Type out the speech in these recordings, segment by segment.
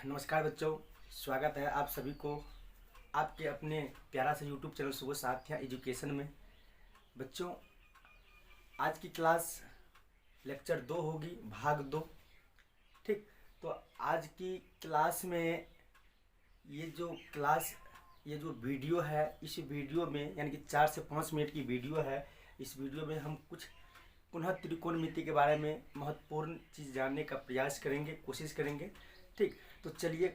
नमस्कार बच्चों, स्वागत है आप सभी को आपके अपने प्यारा सा यूट्यूब चैनल सुबह साथिया एजुकेशन में। बच्चों, आज की क्लास लेक्चर 2 होगी, भाग 2। ठीक, तो आज की क्लास में ये जो वीडियो है, इस वीडियो में यानी कि 4 से 5 मिनट की वीडियो है। इस वीडियो में हम कुछ पुनः त्रिकोणमिति के बारे में महत्वपूर्ण चीज़ जानने का प्रयास करेंगे, कोशिश करेंगे। ठीक, तो चलिए,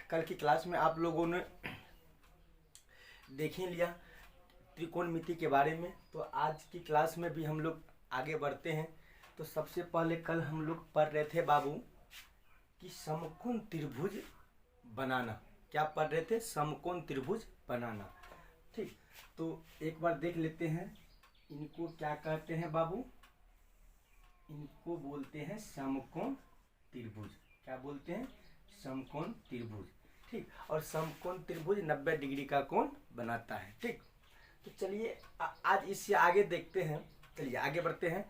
कल की क्लास में आप लोगों ने देख ही लिया त्रिकोणमिति के बारे में, तो आज की क्लास में भी हम लोग आगे बढ़ते हैं। तो सबसे पहले कल हम लोग पढ़ रहे थे बाबू कि समकोण त्रिभुज बनाना। क्या पढ़ रहे थे? समकोण त्रिभुज बनाना। ठीक, तो एक बार देख लेते हैं, इनको क्या कहते हैं बाबू? इनको बोलते हैं समकोण त्रिभुज। क्या बोलते हैं? समकोण त्रिभुज। ठीक, और समकोण त्रिभुज 90 डिग्री का कोण बनाता है। ठीक, तो चलिए आज इससे आगे देखते हैं। चलिए आगे बढ़ते हैं।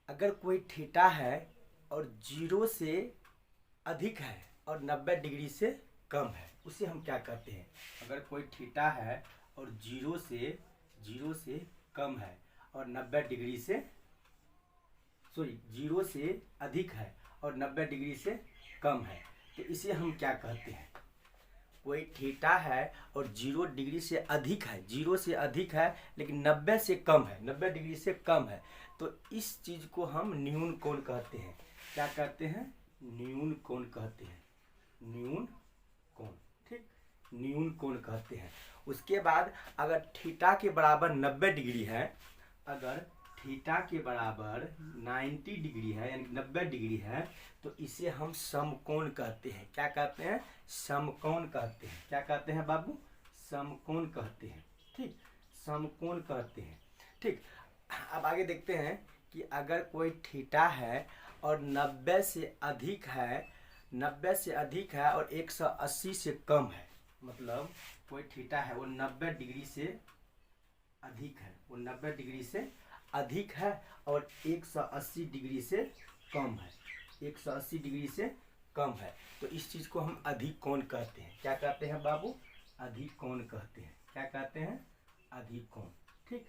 अगर कोई थीटा है और 0 से अधिक है और 90 डिग्री से कम है, उसे हम क्या कहते हैं? अगर कोई थीटा है और 0 से कम है और 90 डिग्री से 0 से अधिक है और 90 डिग्री से कम है, तो इसे हम क्या कहते हैं? कोई थीटा है और 0 डिग्री से अधिक है, 0 से अधिक है लेकिन 90 से कम है, 90 डिग्री से कम है, तो इस चीज़ को हम न्यून कोण कहते हैं। क्या कहते हैं? न्यून कोण कहते हैं। न्यून कोण। ठीक, न्यून कोण कहते हैं। उसके बाद अगर थीटा के बराबर 90 डिग्री है, अगर थीटा के बराबर 90 डिग्री है यानी 90 डिग्री है, तो इसे हम समकोण कहते हैं। क्या कहते हैं? समकोण कहते हैं। क्या कहते हैं बाबू? समकोण कहते हैं। ठीक, समकोण कहते हैं। ठीक, अब आगे देखते हैं कि अगर कोई थीटा है और 90 से अधिक है, 90 से अधिक है और 180 से कम है, मतलब कोई थीटा है वो 90 डिग्री से अधिक है, वो 90 डिग्री से अधिक है और 180 डिग्री से कम है, 180 डिग्री से कम है, तो इस चीज़ को हम अधिक कोण कहते हैं। क्या कहते हैं बाबू? अधिक कोण कहते हैं। क्या कहते हैं? अधिक कोण। ठीक,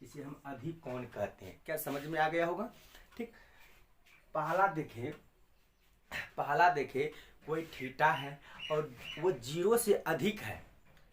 इसे हम अधिक कोण कहते हैं। क्या समझ में आ गया होगा? ठीक, पहला देखे कोई थीटा है और वो 0 से अधिक है।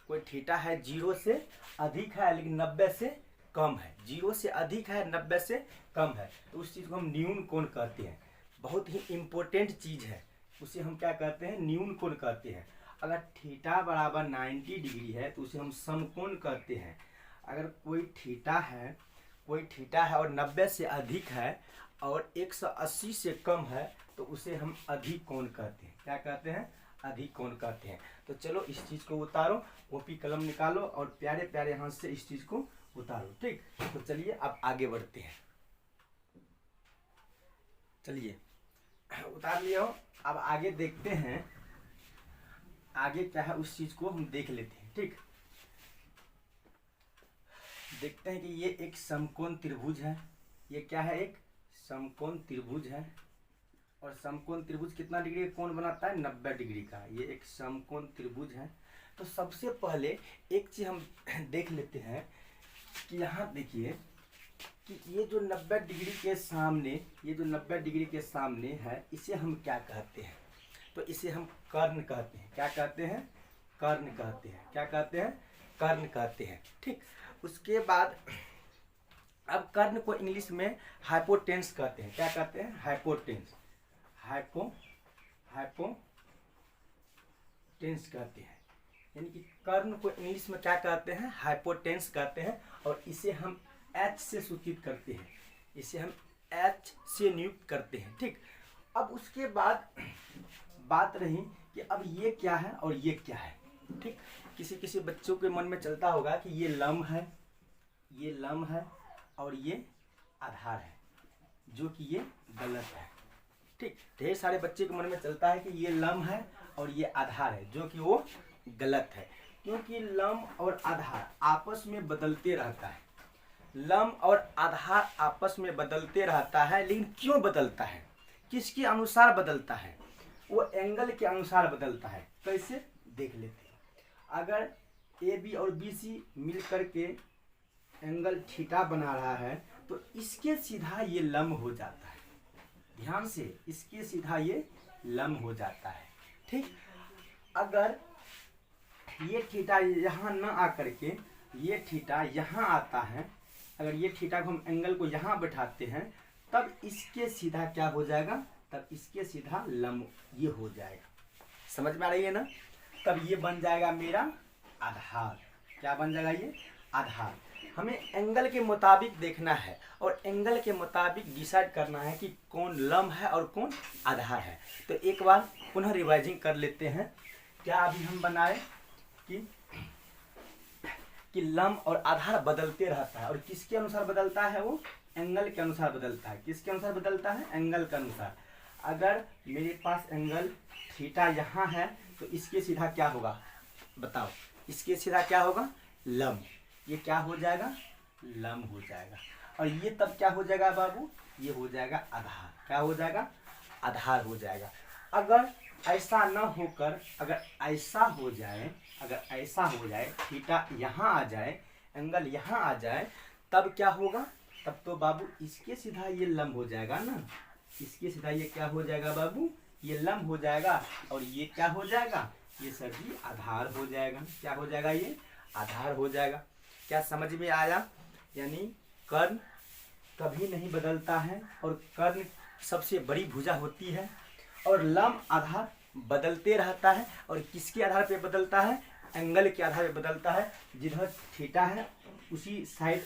कोई थीटा है 0 से अधिक है लेकिन 90 से कम है, 0 से अधिक है 90 से कम है, तो उस चीज़ को हम न्यून कोण कहते हैं। बहुत ही इम्पोर्टेंट चीज़ है, उसे हम क्या कहते हैं? न्यून कोण कहते हैं। अगर थीटा बराबर 90 डिग्री है तो उसे हम समकोण कहते हैं। अगर कोई थीटा है और 90 से अधिक है और 180 से कम है, तो उसे हम अधिक कोण कहते हैं। क्या कहते हैं? अधिक कोण कहते हैं। तो चलो इस चीज़ को उतारो, कॉपी कलम निकालो और प्यारे प्यारे हाथ से इस चीज़ को उतारो। ठीक, तो चलिए अब आगे बढ़ते हैं। चलिए उतार लिया हो, अब आगे देखते हैं आगे क्या है, उस चीज़ को हम देख लेते हैं। ठीक, देखते हैं कि ये एक समकोण त्रिभुज है। ये क्या है? एक समकोण त्रिभुज है। और समकोण त्रिभुज कितना डिग्री का कोण बनाता है? 90 डिग्री का। ये एक समकोण त्रिभुज है। तो सबसे पहले एक चीज़ हम देख लेते हैं कि यहाँ देखिए कि ये जो 90 डिग्री के सामने है, इसे हम क्या कहते हैं? तो इसे हम कर्ण कहते हैं। क्या कहते हैं? कर्ण कहते हैं। क्या कहते हैं? कर्ण कहते हैं। ठीक, उसके बाद अब कर्ण को इंग्लिश में हाइपोटेन्स कहते हैं। क्या कहते हैं? हाइपोटेन्स। हाइपोटेन्स कहते हैं, यानी कि कर्ण को इंग्लिश में क्या कहते हैं? हाइपोटेन्स कहते हैं। और इसे हम H से सूचित करते हैं, इसे हम H से नियुक्त करते हैं। ठीक, अब उसके बाद बात रही कि अब ये क्या है और ये क्या है। ठीक, किसी बच्चों के मन में चलता होगा कि ये लंब है, ये लंब है और ये आधार है, जो कि ये गलत है। ठीक, ढेर सारे बच्चे के मन में चलता है कि ये लंब है और ये आधार है, जो कि वो गलत है, क्योंकि लंब और आधार आपस में बदलते रहता है। लंब और आधार आपस में बदलते रहता है, लेकिन क्यों बदलता है? किसके अनुसार बदलता है? वो एंगल के अनुसार बदलता है। कैसे देख लेते हैं। अगर ए बी और बी सी मिल करके एंगल थीटा बना रहा है तो इसके सीधा ये लंब हो जाता है। ध्यान से, इसके सीधा ये लंब हो जाता है। ठीक, अगर ये थीटा यहाँ न आकर के ये थीटा यहाँ आता है, अगर ये थीटा को हम एंगल को यहाँ बैठाते हैं तब इसके सीधा क्या हो जाएगा, तब इसके सीधा लंब ये हो जाएगा। समझ में आ रही है ना। तब ये बन जाएगा मेरा आधार। क्या बन जाएगा, ये आधार। हमें एंगल के मुताबिक देखना है और एंगल के मुताबिक डिसाइड करना है कि कौन लंब है और कौन आधार है। तो एक बार पुनः रिवाइजिंग कर लेते हैं। क्या अभी हम बनाए कि लंब और आधार बदलते रहता है, और किसके अनुसार बदलता है, वो एंगल के अनुसार बदलता है। किसके अनुसार बदलता है, एंगल के अनुसार। अगर मेरे पास एंगल थीटा यहाँ है तो इसके सीधा क्या होगा बताओ, इसके सीधा क्या होगा, लंब। ये क्या हो जाएगा, लंब हो जाएगा। और ये तब क्या हो जाएगा बाबू, ये हो जाएगा आधार। क्या हो जाएगा, आधार हो जाएगा। अगर ऐसा न होकर अगर ऐसा हो जाए, अगर ऐसा हो जाए, थीटा यहाँ आ जाए, एंगल यहाँ आ जाए, तब क्या होगा, तब तो बाबू इसके सीधा ये लंब हो जाएगा ना। इसके सीधा ये क्या हो जाएगा बाबू, ये लंब हो जाएगा। और ये क्या हो जाएगा, ये सर जी आधार हो जाएगा। क्या हो जाएगा, ये आधार हो जाएगा। क्या समझ में आया। यानी कर्ण कभी नहीं बदलता है और कर्ण सबसे बड़ी भुजा होती है, और लंब आधार बदलते रहता है। और किसके आधार पे बदलता है, एंगल के आधार पे बदलता है। जिधर थीटा है उसी साइड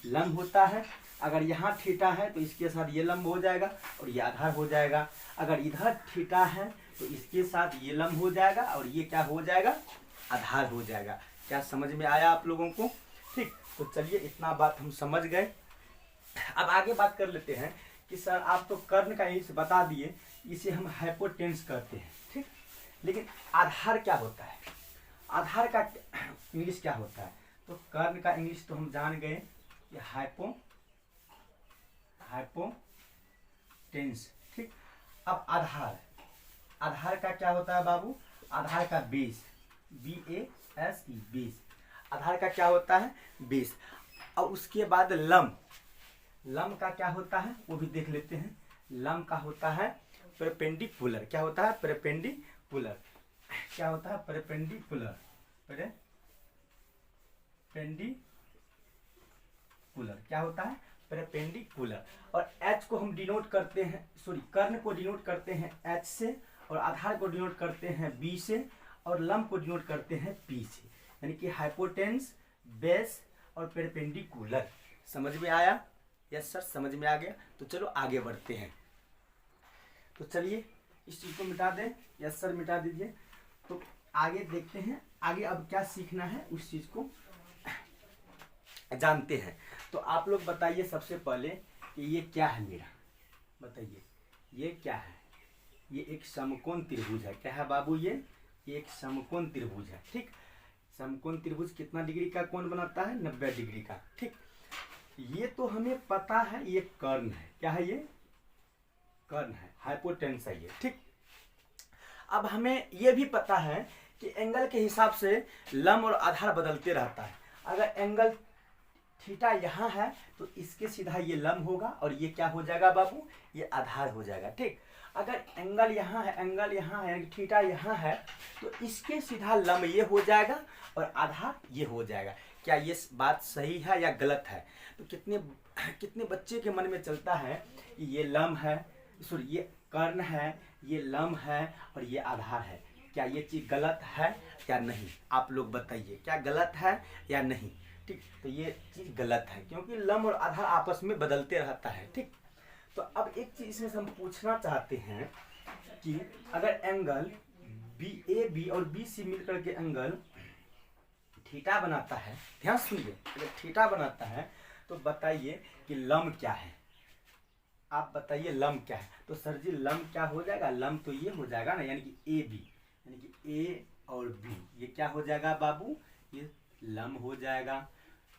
लंब होता है। अगर यहाँ थीटा है तो इसके साथ ये लंब हो जाएगा और ये आधार हो जाएगा। अगर इधर थीटा है तो इसके साथ ये लंब हो जाएगा और ये क्या हो जाएगा, आधार हो जाएगा। क्या समझ में आया आप लोगों को। ठीक, तो चलिए इतना बात हम समझ गए। अब आगे बात कर लेते हैं कि सर आप तो कर्ण का इंग्लिश बता दिए, इसे हम हाइपोटेन्स कहते हैं। ठीक, लेकिन आधार क्या होता है, आधार का इंग्लिश क्या होता है। तो कर्ण का इंग्लिश तो हम जान गए कि हाइपोटेन्स। ठीक, अब आधार, आधार का क्या होता है बाबू, आधार का बेस, BASE, बेस। आधार का क्या होता है, बेस। और उसके बाद लंब, लंब का क्या होता है वो भी देख लेते हैं। लंब का होता है परपेंडिकुलर। क्या होता है, परपेंडिकुलर। क्या होता है, परपेंडिकुलर, परपेंडिकुलर। क्या होता है, परपेंडिकुलर। और H को हम डिनोट करते हैं, सॉरी कर्ण को डिनोट करते हैं H से, और आधार को डिनोट करते हैं B से, और लंब को डिनोट करते हैं P से। यानी कि हाइपोटेन्स, बेस और परपेंडिकुलर। समझ में आया। यस सर, समझ में आ गया। तो चलो आगे बढ़ते हैं। तो चलिए इस चीज को मिटा दें। यस सर, मिटा दीजिए। तो आगे देखते हैं, आगे अब क्या सीखना है उस चीज को जानते हैं। तो आप लोग बताइए सबसे पहले कि ये क्या है मेरा, बताइए ये क्या है। ये एक समकोण त्रिभुज है। क्या है बाबू, ये एक समकोण त्रिभुज है। ठीक, समकोण त्रिभुज कितना डिग्री का कोण बनाता है, 90 डिग्री का। ठीक, ये तो हमें पता है ये कर्ण है। क्या है, ये कर्ण है, हाइपोटेन्स है ये। ठीक, अब हमें ये भी पता है कि एंगल के हिसाब से लंब और आधार बदलते रहता है। अगर एंगल थीटा यहाँ है तो इसके सीधा ये लंब होगा और ये क्या हो जाएगा बाबू, ये आधार हो जाएगा। ठीक, अगर एंगल यहाँ है, एंगल यहाँ है, थीटा यहाँ है तो इसके सीधा लंब ये हो जाएगा और आधार ये हो जाएगा। क्या ये बात सही है या गलत है। तो कितने बच्चे के मन में चलता है कि ये लंब है, सॉरी ये कर्ण है, ये लंब है और ये आधार है। क्या ये चीज़ गलत है या नहीं, आप लोग बताइए, क्या गलत है या नहीं। ठीक, तो ये चीज़ गलत है क्योंकि लंब और आधार आपस में बदलते रहता है। ठीक, तो अब एक चीज़ इसमें हम पूछना चाहते हैं कि अगर एंगल BAB और BC मिलकर के एंगल थीटा बनाता है, ध्यान सुनिए, अगर थीटा बनाता है तो बताइए कि लंब क्या है। आप बताइए लंब क्या है। तो सर जी लंब क्या हो जाएगा, लंब तो ये हो जाएगा ना, यानी कि AB, यानी कि A और B, ये क्या हो जाएगा बाबू, ये लंब हो जाएगा।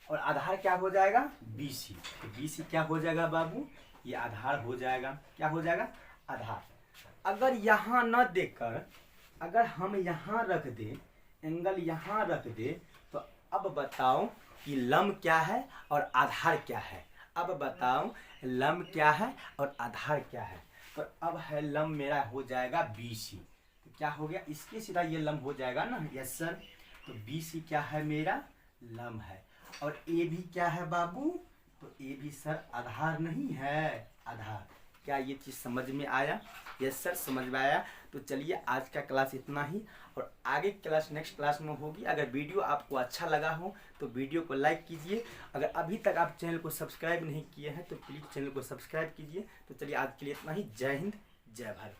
और आधार क्या हो जाएगा, BC। तो BC क्या हो जाएगा बाबू, ये आधार हो जाएगा। क्या हो जाएगा, आधार। अगर यहाँ न देकर अगर हम यहाँ रख दें, एंगल यहाँ रख दें, तो अब बताओ कि लंब क्या है और आधार क्या है। अब बताओ लंब क्या है और आधार क्या है। तो अब है लंब मेरा हो जाएगा BC। तो क्या हो गया, इसके सीधा ये लंब हो जाएगा ना। Yes sir. तो BC क्या है मेरा, लंब है। और AB क्या है बाबू, तो AB सर आधार नहीं है, आधार। क्या ये चीज़ समझ में आया। यस सर, समझ में आया। तो चलिए आज का क्लास इतना ही, और आगे क्लास नेक्स्ट क्लास में होगी। अगर वीडियो आपको अच्छा लगा हो तो वीडियो को लाइक कीजिए। अगर अभी तक आप चैनल को सब्सक्राइब नहीं किए हैं तो प्लीज़ चैनल को सब्सक्राइब कीजिए। तो चलिए आज के लिए इतना ही। जय हिंद, जय भारत।